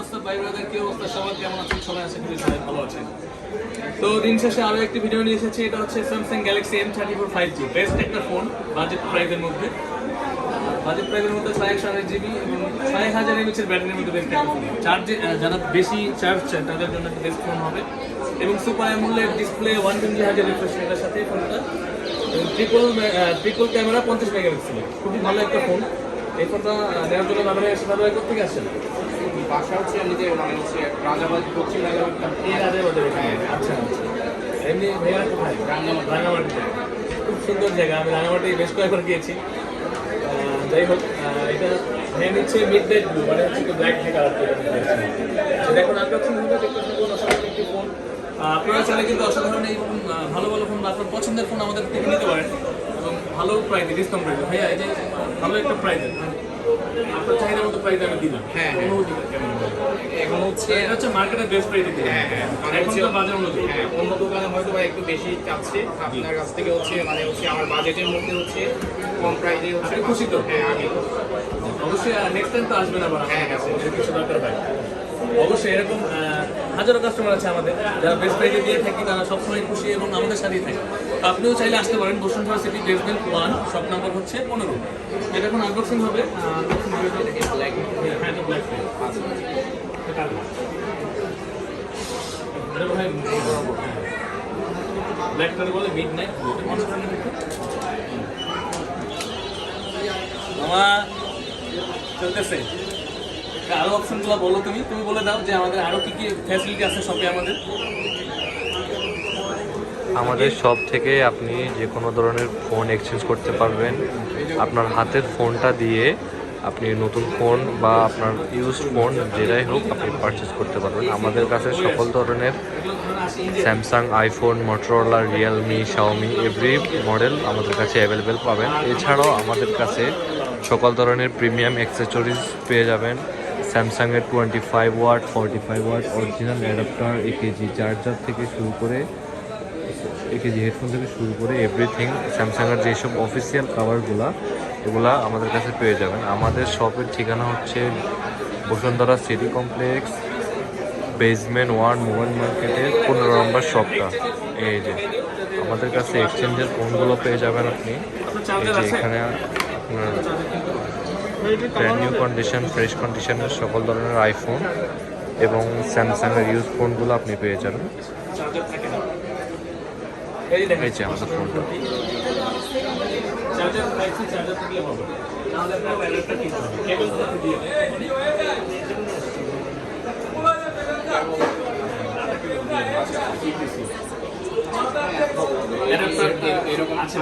WhatsApp ভাই brother কি অবস্থা, সবাই কেমন আছেন? সবাই আশা করি সবাই ভালো আছেন। তো দিন শেষে আরো একটি ভিডিও নিয়ে এসেছি। এটা হচ্ছে Samsung Galaxy M34 5G, best একটা ফোন বাজেট প্রাইসের মধ্যে। বাজেট প্রাইসের মধ্যে 6128 GB এবং 6000 mAh এর ব্যাটারির মধ্যে বেস্ট একটা ফোন। চার্জে যারা বেশি চার্জ চায় তাদের জন্য একটা বেস্ট ফোন হবে। এবং super AMOLED display 120 Hz refresh রেটের সাথে ফোনটা, এবং ট্রিপল ক্যামেরা 50 মেগাপিক্সেল, খুবই ভালো একটা ফোন। এই ফোনটা নেওয়ার জন্য ভালোভাবে এসে ভালোভাবে করতে আসেন। বাসা হচ্ছে নিজে মানে হচ্ছে রাজাবাদ পশ্চিম রাজাবাদে। আচ্ছা আচ্ছা, এমনি ভাইয়া কোথায়? রাঙামাটিতে। খুব সুন্দর জায়গা, আমি রাঙামাটি বেশ কয়েকবার গিয়েছি। যাই হোক, এটা মেন হচ্ছে মিড নাইট ব্লু, মানে হচ্ছে ব্ল্যাক ডে কালার। দেখুন আনবক্সিং ভিডিও দেখতে থাকুন। অসাধারণ একটি ফোন। আপনারা চাইলে কিন্তু অসাধারণ এই ভালো ভালো ফোন বা আপনার পছন্দের ফোন আমাদের থেকে নিতে পারেন এবং ভালো প্রাইসে, ডিসকাউন্ট প্রাইসে। ভাইয়া এই যে ভালো একটা প্রাইসে আপনার চাহিদা মতো প্রাইসে আমি দিলাম। হ্যাঁ এখন হচ্ছে এটা হচ্ছে মার্কেটের বেস্ট প্রাইসে দিই। মানে এখন হচ্ছে তো বাজার অনুযায়ী অন্য দোকানে হয়তো বা একটু বেশি চাচ্ছে, আপনার কাছ থেকে হচ্ছে মানে হচ্ছে আমার বাজেটের মধ্যে হচ্ছে কম প্রাইসে হচ্ছে। আপনি খুশি তো? হ্যাঁ আমি অবশ্যই নেক্সট টাইম তো আসবেন আবার। হ্যাঁ কিছু দরকার ভাই, অবশ্যই এরকম হাজারো কাস্টমার আছে আমাদের যারা বেস্ট প্রাইসে দিয়ে থাকি, তারা সবসময় খুশি এবং আমাদের সাথেই থাকে। তো আপনিও চাইলে আসতে পারেন। Bashundhara city basement 1, shop number হচ্ছে 15। এটা এখন আনবক্সিং হবে। ব্ল্যাক কালার বলে মিড নাইট। আমার চলতেছে। আরো অপশনগুলো বলো, তুমি বলে দাও যে আমাদের আরো কি কি ফ্যাসিলিটি আছে শপে আমাদের। আমাদের শপ থেকে আপনি যে কোনো ধরনের ফোন এক্সচেঞ্জ করতে পারবেন। আপনার হাতের ফোনটা দিয়ে আপনি নতুন ফোন বা আপনার ইউজ ফোন যেটাই হোক আপনি পারচেজ করতে পারবেন। আমাদের কাছে সকল ধরনের Samsung, iPhone, Motorola, Realme, Xiaomi every model আমাদের কাছে অ্যাভেলেবেল পাবেন। এছাড়াও আমাদের কাছে সকল ধরনের প্রিমিয়াম অ্যাক্সেসরিজ পেয়ে যাবেন। স্যামসাংয়ের 25 watt, 45 watt original adapter, AKG charger থেকে শুরু করে AKG হেডফোন থেকে শুরু করে এভরিথিং। স্যামসাংয়ের যেসব অফিসিয়াল কাভারগুলা এগুলা আমাদের কাছে পেয়ে যাবেন। আমাদের শপের ঠিকানা হচ্ছে Bashundhara city complex, basement 1, mobile মার্কেটের 15 নম্বর শপটা। এই যে আমাদের কাছে এক্সচেঞ্জের ফোনগুলো পেয়ে যাবেন আপনি। এই যে এখানে আপনার ব্র্যান্ড নিউ কন্ডিশন, ফ্রেশ কন্ডিশনের সকল ধরনের আইফোন এবং স্যামসাংয়ের ইউজ ফোনগুলো আপনি পেয়ে যাবেন। এই যে আমাদের ফোনটা। এরকম আছে